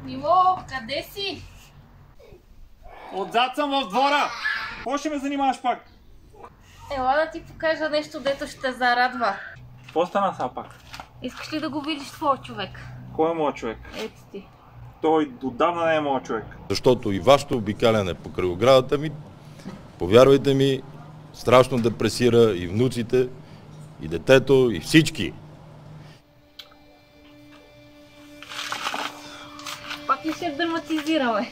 Мило, къде си? Отзад съм в двора! Какво ще ме занимаваш пак? Ела да ти покажа нещо, дето ще те зарадва. Какво стана сега пак? Искаш ли да го видиш твой човек? Кой е моят човек? Ето ти. Той отдавна не е моят човек. Защото и вашето обикаляне по крайоградата ми, повярвайте ми, страшно депресира и внуците, и детето, и всички. Пак ли ще драматизираме?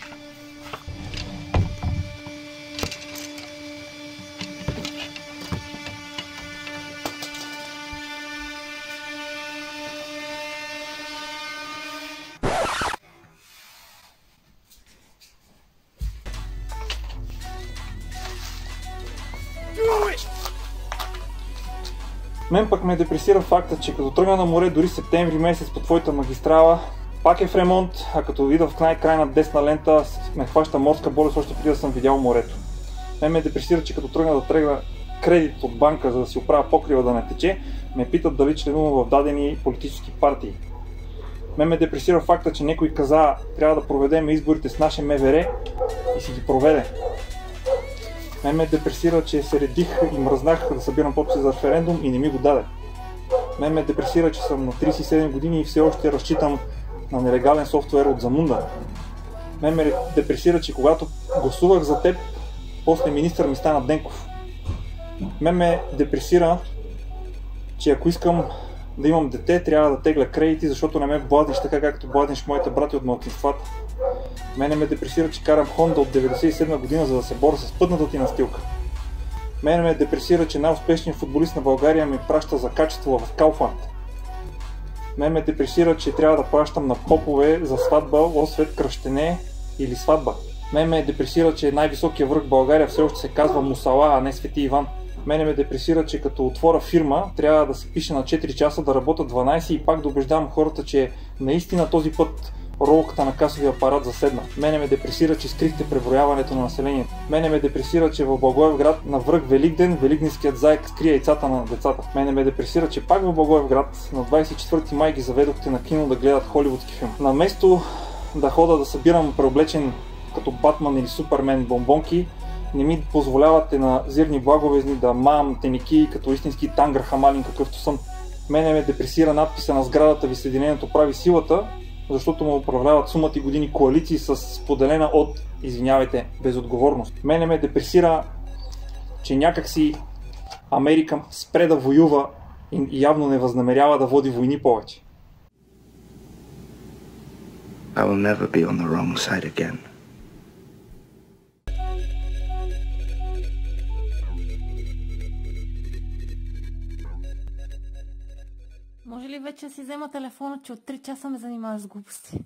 Мен пък ме депресира факта, че като тръгна на море дори септември месец по твоята магистрала, пак е в ремонт, а като видя в крайна десна лента, ме хваща морска болест още преди да съм видял морето. Мен ме депресира, че като тръгна да тръгна кредит от банка, за да си оправя покрива да не тече, ме питат дали членувам в дадени политически партии. Мен ме депресира факта, че някой каза, трябва да проведем изборите с наше МВР и си ги проведе. Мен ме депресира, че се редих и мръзнах да събирам подписи за референдум и не ми го даде. Мен ме депресира, че съм на 37 години и все още разчитам на нелегален софтуер от Замунда. Мен ме депресира, че когато гласувах за теб, после министър ми стана Денков. Мен ме депресира, че ако искам да имам дете, трябва да тегля кредити, защото не ме бладиш така, както бладиш моите брати от малцинствата. Мене ме депресира, че карам Honda от 97 година, за да се боря с пътната ти настилка. Мене ме депресира, че най-успешният футболист на България ми праща за качество в Kaufland. Мене ме депресира, че трябва да плащам на попове за сватба, освет кръщене или сватба. Мене ме депресира, че най-високия връх в България все още се казва Мусала, а не Свети Иван. Мене ме депресира, че като отворя фирма, трябва да се пише на 4 часа, да работя 12 и пак да убеждавам хората, че наистина този път ролката на касовия апарат заседна. Мене ме депресира, че скрихте преброяването на населението. Мене ме депресира, че в Благоевград на връх Великден Великденският заек скрие яйцата на децата. Мене ме депресира, че пак в Благоевград на 24 май ги заведохте на кино да гледат холивудски филм. Наместо да хода да събирам преоблечен като Батман или Супермен бомбонки, не ми позволявате на зирни благовезни да мам теники като истински тангър хамалин, какъвто съм. Мене ме депресира надписа на сградата ви Съединението прави силата, защото му управляват сумати години коалиции с споделена от, извинявайте, безотговорност. Мене ме депресира, че някакси Америка спре да воюва и явно не възнамерява да води войни повече. I will never be on the wrong side again. Може ли вече да си взема телефона, че от 3 часа ме занимаваш с глупости?